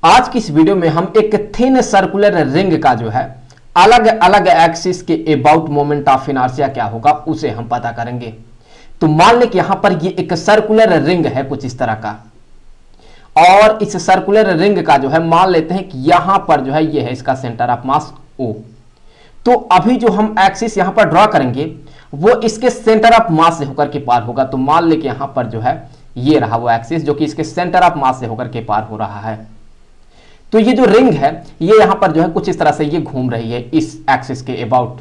आज की इस वीडियो में हम एक थिन सर्कुलर रिंग का जो है अलग अलग एक्सिस के अबाउट मोमेंट ऑफ इनर्शिया क्या होगा उसे हम पता करेंगे। तो मान लें कि यहां पर ये एक सर्कुलर रिंग है कुछ इस तरह का, और इस सर्कुलर रिंग का जो है मान लेते हैं कि यहां पर जो है ये है इसका सेंटर ऑफ मास O। तो अभी जो हम एक्सिस यहां पर ड्रॉ करेंगे वो इसके सेंटर ऑफ मास से होकर के पार होगा। तो मान लें कि यहां पर जो है ये रहा वो एक्सिस जो कि इसके सेंटर ऑफ मास से होकर के पार हो रहा है। तो ये जो रिंग है ये यहां पर जो है कुछ इस तरह से ये घूम रही है इस एक्सिस के अबाउट।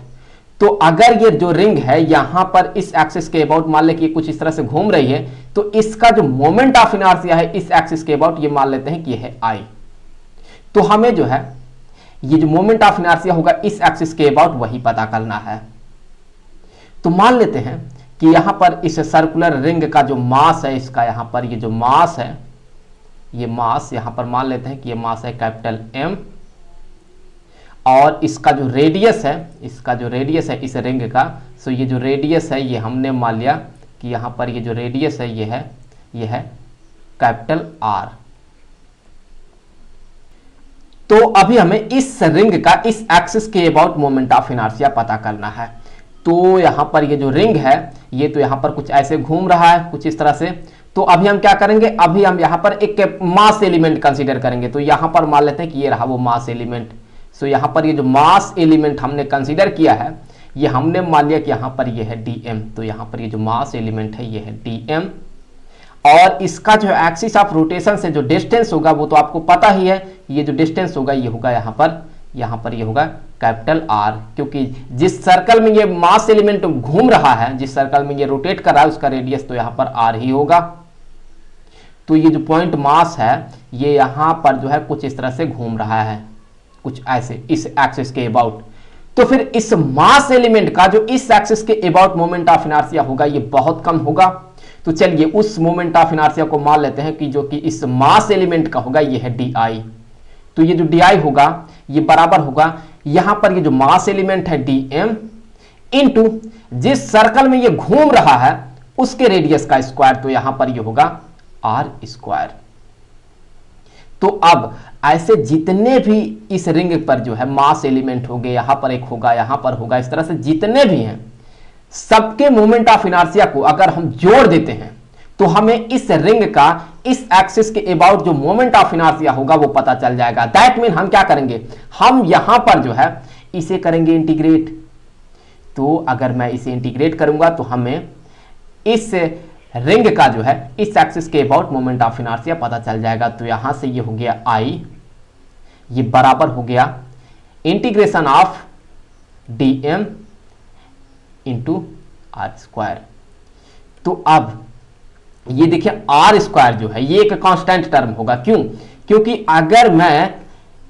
तो अगर ये जो रिंग है यहां पर इस एक्सिस के अबाउट मान ले कि ये कुछ इस तरह से घूम रही है, तो इसका जो मोमेंट ऑफ इनर्शिया है इस एक्सिस के अबाउट ये मान लेते हैं कि ये है I। तो हमें जो है ये जो मोमेंट ऑफ इनर्शिया होगा इस एक्सिस के अबाउट वही पता करना है। तो मान लेते हैं कि यहां पर इस सर्कुलर रिंग का जो मास है, इसका यहां पर ये जो मास है, ये मास यहां पर मान लेते हैं कि ये मास है कैपिटल M, और इसका जो रेडियस है, इसका जो रेडियस है इस रिंग का, सो ये जो रेडियस है ये हमने मान लिया कि यहां पर ये जो रेडियस है ये है कैपिटल R। तो अभी हमें इस रिंग का इस एक्सिस के अबाउट मोमेंट ऑफ इनर्शिया पता करना है। तो यहां पर ये जो रिंग है ये तो यहां पर कुछ ऐसे घूम रहा है कुछ इस तरह से। तो अभी हम क्या करेंगे, अभी हम यहां पर एक मास एलिमेंट कंसीडर करेंगे। तो यहां पर मान लेते हैं कि ये रहा वो मास एलिमेंट। सो यहां पर ये जो मास एलिमेंट हमने कंसीडर किया है ये हमने मान लिया कि यहां पर ये है dm। तो यहां पर ये जो मास एलिमेंट है ये है dm, और इसका जो एक्सिस ऑफ रोटेशन से जो डिस्टेंस होगा वो तो आपको पता ही है, ये जो डिस्टेंस होगा ये होगा यहां पर ये होगा कैपिटल R, क्योंकि जिस सर्कल में ये मास एलिमेंट घूम रहा है, जिस सर्कल में ये रोटेट कर रहा है उसका रेडियस तो यहां पर R ही होगा। तो ये जो पॉइंट मास है ये यहां पर जो है कुछ इस तरह से घूम रहा है कुछ ऐसे इस एक्सिस के अबाउट। तो फिर इस मास एलिमेंट का जो इस एक्सिस के अबाउट मोमेंट ऑफ इनर्शिया होगा ये बहुत कम होगा। तो चलिए उस मोमेंट ऑफ इनर्शिया को मान लेते हैं कि जो कि इस मास एलिमेंट का होगा ये है di। तो ये जो di होगा ये बराबर होगा यहां पर ये जो मास एलिमेंट है dm इनटू जिस सर्कल में ये घूम रहा है उसके रेडियस का स्क्वायर, तो यहां पर ये होगा R स्क्वायर। तो अब ऐसे जितने भी इस रिंग पर जो है मास एलिमेंट होंगे, यहां पर एक होगा यहां पर होगा, इस तरह से जितने भी हैं सबके मोमेंट ऑफ इनर्शिया को अगर हम जोड़ देते हैं तो हमें इस रिंग का इस एक्सिस के अबाउट जो मोमेंट ऑफ इनर्शिया होगा वो पता चल जाएगा। दैट मीन हम क्या करेंगे, हम यहां पर जो है इसे करेंगे इंटीग्रेट। तो अगर मैं इसे इंटीग्रेट करूंगा तो हमें इस रिंग का जो है इस एक्सिस के अबाउट मोमेंट ऑफ इनर्शिया पता चल जाएगा। तो यहां से ये हो गया I, ये बराबर हो गया integration of dm into R square. तो अब ये देखिए R स्क्वायर जो है ये एक कांस्टेंट टर्म होगा। क्यों? क्योंकि अगर मैं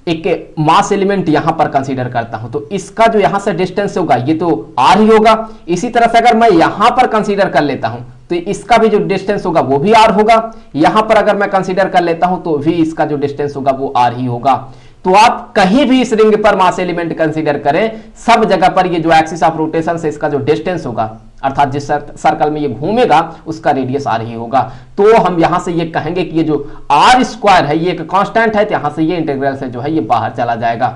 एक मास एलिमेंट यहां पर कंसीडर करता हूं तो इसका जो यहां से डिस्टेंस होगा ये तो R ही होगा। इसी तरह से अगर मैं यहां पर कंसीडर कर लेता हूं तो इसका भी जो डिस्टेंस होगा वो भी R होगा। यहां पर अगर मैं कंसीडर कर लेता हूं तो भी इसका जो डिस्टेंस होगा वो R ही होगा। तो आप कहीं भी इस रिंग पर मास एलिमेंट कंसीडर करें, सब जगह पर ये जो एक्सिस ऑफ रोटेशन से इसका जो डिस्टेंस होगा अर्थात जिस सर्कल में ये घूमेगा उसका रेडियस R ही होगा। तो हम यहां से ये कहेंगे कि ये जो R स्क्वायर है ये एक कांस्टेंट है, तो यहां से ये इंटीग्रल से जो है ये बाहर चला जाएगा।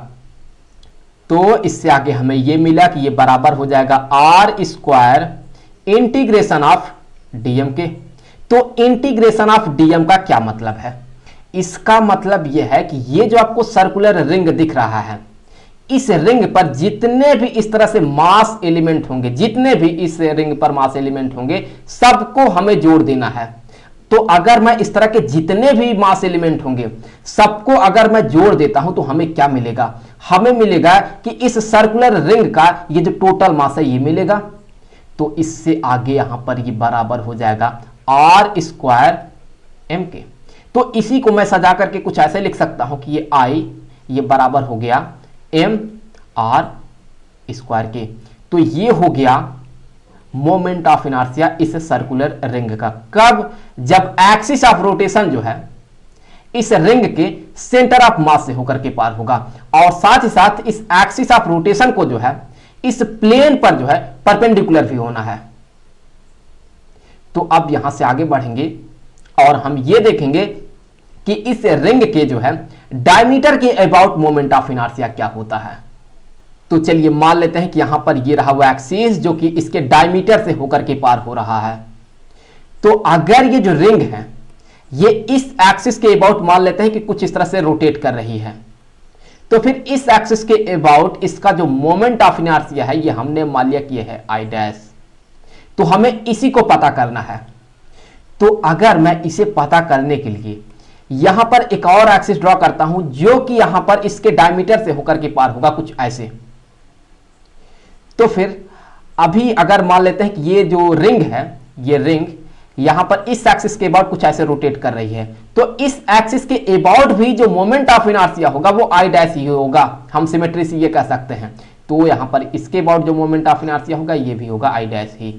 तो इससे आगे हमें ये मिला कि ये बराबर हो जाएगा R square integration of dm के। तो इंटीग्रेशन ऑफ dm का क्या मतलब है? इसका मतलब यह है कि ये जो आपको सर्कुलर रिंग दिख रहा है इस रिंग पर जितने भी इस तरह से मास एलिमेंट होंगे, जितने भी इस रिंग पर मास एलिमेंट होंगे सबको हमें जोड़ देना है। तो अगर मैं इस तरह के जितने भी मास एलिमेंट होंगे सबको अगर मैं जोड़ देता हूं तो हमें क्या मिलेगा, हमें मिलेगा कि इस सर्कुलर रिंग का ये जो टोटल मास है ये मिलेगा। तो इससे आगे यहां पर ये बराबर हो जाएगा R स्क्वायर m के। तो इसी को मैं सजा करके कुछ ऐसे लिख सकता हूं कि ये I ये बराबर हो गया m R स्क्वायर के। तो ये हो गया मोमेंट ऑफ इनर्शिया इस सर्कुलर रिंग का। कब? जब एक्सिस ऑफ रोटेशन जो है इस रिंग के सेंटर ऑफ मास से होकर के पार होगा, और साथ ही साथ इस एक्सिस ऑफ रोटेशन को जो है इस प्लेन पर जो है परपेंडिकुलर भी होना है। तो अब यहां से आगे बढ़ेंगे और हम ये देखेंगे कि इस रिंग के जो है डायमीटर के अबाउट मोमेंट ऑफ इनर्शिया क्या होता है। तो चलिए मान लेते हैं कि यहां पर ये रहा वो एक्सिस जो कि इसके डायमीटर से होकर के पार हो रहा है। तो अगर ये जो रिंग है ये इस एक्सिस के अबाउट मान लेते हैं कि कुछ इस तरह से रोटेट कर रही है, तो फिर इस एक्सिस के अबाउट इसका जो मोमेंट ऑफ इनर्शिया है ये हमने मान लिया कि है आई डैश। तो हमें इसी को पता करना है। तो अगर मैं इसे पता करने के लिए यहां पर एक और एक्सिस ड्रॉ करता हूं जो कि यहां पर इसके डायमीटर से होकर के पार होगा कुछ ऐसे, तो फिर अभी अगर मान लेते हैं कि ये जो रिंग है ये रिंग यहां पर इस एक्सिस के अबाउट कुछ ऐसे रोटेट कर रही है, तो इस एक्सिस के अबाउट भी जो मोमेंट ऑफ इनर्शिया होगा वो आई डैश ही होगा। हम सिमेट्री से ये कह सकते हैं। तो यहां पर इसके अबाउट जो मोमेंट ऑफ इनर्शिया होगा ये भी होगा आई डैश ही।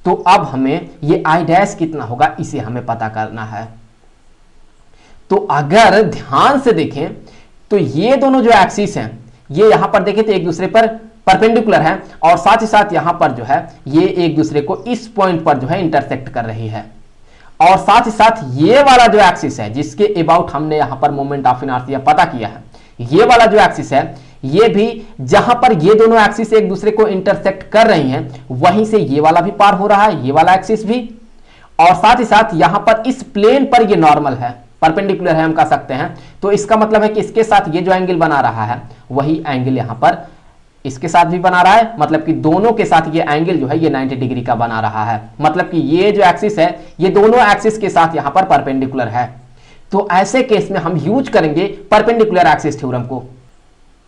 तो अब हमें ये आई डैश कितना होगा इसे हमें पता करना है। तो अगर ध्यान से देखें तो ये दोनों जो एक्सिस हैं ये यहां पर देखें तो एक दूसरे पर परपेंडिकुलर है और साथ ही साथ यहां पर जो है ये एक दूसरे को इस पॉइंट पर जो है इंटरसेक्ट कर रही है। और साथ ही साथ ये वाला जो एक्सिस है जिसके अबाउट हमने यहां पर मोमेंट ऑफ इनर्शिया पता किया है, ये वाला जो एक्सिस है ये भी जहां पर ये दोनों एक्सिस एक दूसरे को इंटरसेक्ट कर रही हैं वहीं से ये वाला भी पार हो रहा है, ये वाला एक्सिस भी। और साथ ही साथ यहां पर इस प्लेन पर ये नॉर्मल है, परपेंडिकुलर है हम कह सकते हैं। तो इसका मतलब है कि इसके साथ ये जो एंगल बना रहा है वही एंगल यहां पर इसके साथ भी बना रहा है, मतलब कि दोनों के साथ ये एंगल जो है ये 90 डिग्री का बना रहा है। मतलब कि ये जो एक्सिस है ये दोनों एक्सिस के साथ यहां पर परपेंडिकुलर है। तो ऐसे केस में हम यूज करेंगे परपेंडिकुलर एक्सिस थ्योरम को।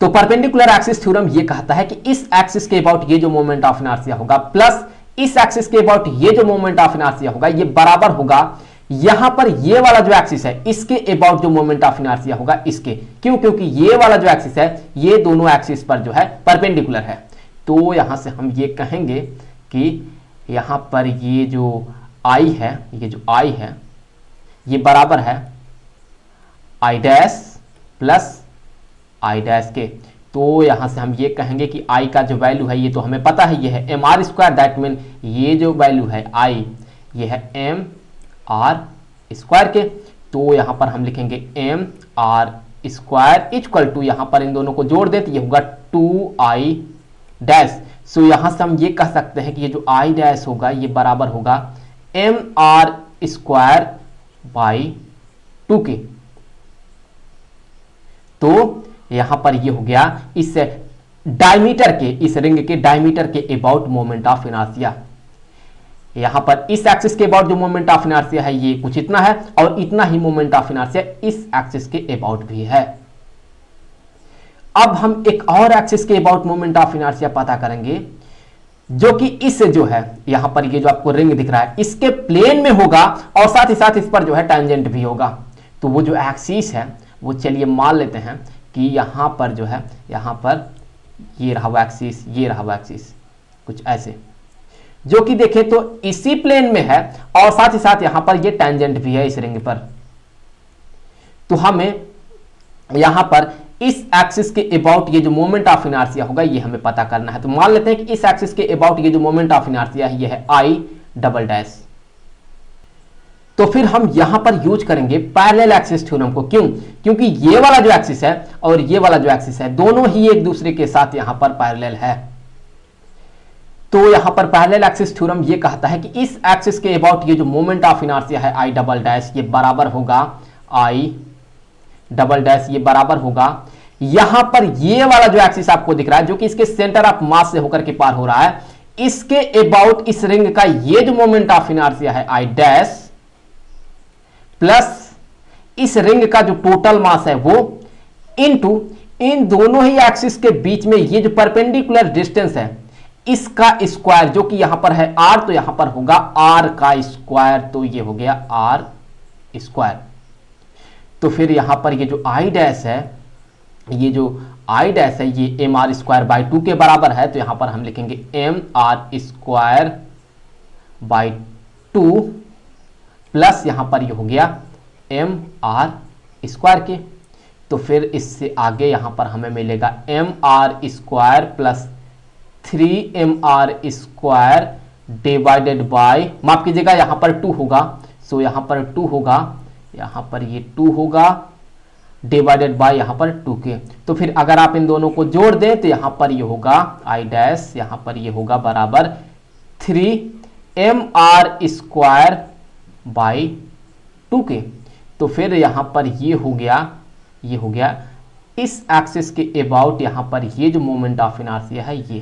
तो परपेंडिकुलर एक्सिस थ्योरम ये कहता है कि इस एक्सिस के अबाउट ये जो मोमेंट ऑफ इनर्शिया होगा प्लस इस एक्सिस के अबाउट ये जो मोमेंट ऑफ इनर्शिया होगा ये बराबर होगा यहां पर ये वाला जो एक्सिस है इसके अबाउट जो मोमेंट ऑफ इनर्शिया होगा इसके। क्यों? क्योंकि ये वाला जो एक्सिस है ये दोनों एक्सिस पर जो है परपेंडिकुलर है। तो यहां से हम ये कहेंगे कि यहां पर ये जो आई है, ये जो आई है ये बराबर है I dash plus I dash के। तो यहां से हम ये कहेंगे कि आई का जो वैल्यू है ये तो हमें पता है ये है M R square, that mean ये जो वैल्यू है आई ये है एम आर स्क्वायर के। तो यहां पर हम लिखेंगे M R square equal to यहां पर इन दोनों को जोड़ देते ये होगा 2i डैश। सो यहां से हम ये कह सकते हैं कि ये जो i डैश होगा ये बराबर होगा एम आर स्क्वायर बाई 2 के। तो यहां पर ये हो गया इस डायमीटर के, इस रिंग के डायमीटर के अबाउट मोमेंट ऑफ इनर्शिया। यहां पर इस एक्सिस के अबाउट जो मोमेंट ऑफ इनर्शिया है ये कुछ इतना है और इतना ही मोमेंट ऑफ इनर्शिया इस एक्सिस के अबाउट भी है। अब हम एक और एक्सिस के अबाउट मोमेंट ऑफ इनर्शिया पता करेंगे जो कि इस जो है यहां पर ये जो आपको रिंग दिख रहा है इसके प्लेन में होगा और साथ ही साथ इस पर जो है टेंजेंट भी होगा। तो वो जो एक्सिस है वो चलिए मान लेते हैं कि यहां पर जो है यहां पर ये रहा वो एक्सिस, ये रहा वो एक्सिस कुछ ऐसे, जो कि देखें तो इसी प्लेन में है और साथ ही साथ यहां पर ये टेंजेंट भी है इस रिंग पर। तो हमें यहां पर इस एक्सिस के अबाउट ये जो मोमेंट ऑफ इनर्शिया होगा ये हमें पता करना है। तो मान लेते हैं कि इस एक्सिस के अबाउट ये जो मोमेंट ऑफ इनर्शिया है ये है आई डबल डैश। तो फिर हम यहां पर यूज करेंगे पैरेलल एक्सिस थ्योरम को। क्यों? क्योंकि ये वाला जो एक्सिस है और ये वाला जो एक्सिस है दोनों ही एक दूसरे के साथ यहां पर पैरेलल है। तो यहां पर पैरेलल एक्सिस थ्योरम ये कहता है कि इस एक्सिस के अबाउट ये जो मोमेंट ऑफ इनर्शिया है आई डबल डैश ये बराबर होगा आई डबल डैश, ये बराबर होगा यहां पर ये वाला जो एक्सिस आपको दिख रहा है जो कि इसके सेंटर ऑफ मास से होकर के पार हो रहा है इसके अबाउट इस रिंग का ये जो मोमेंट ऑफ इनर्शिया है आई डैश प्लस इस रिंग का जो टोटल मास है वो इनटू इन दोनों ही एक्सिस के बीच में ये जो परपेंडिकुलर डिस्टेंस है इसका स्क्वायर जो कि यहां पर है r, तो यहां पर होगा r का स्क्वायर। तो ये हो गया r स्क्वायर। तो फिर यहां पर ये जो i डैश है ये जो i डैश है ये एम आर स्क्वायर बाई 2 के बराबर है। तो यहां पर हम लिखेंगे M R square by 2 plus यहां पर ये हो गया एम आर स्क्वायर के। तो फिर इससे आगे यहां पर हमें मिलेगा M R square plus 3mr square divided by, माफ कीजिएगा यहां पर 2 होगा, सो यहां पर 2 होगा यहाँ पर ये 2 होगा डिवाइडेड बाय यहाँ पर 2k। तो फिर अगर आप इन दोनों को जोड़ दें तो यहाँ पर ये होगा i डैश, यहाँ पर ये होगा बराबर 3mr स्क्वायर बाई 2k। तो फिर यहाँ पर ये हो गया इस एक्सिस के अबाउट यहाँ पर ये जो मोमेंट ऑफ इनर्शिया है ये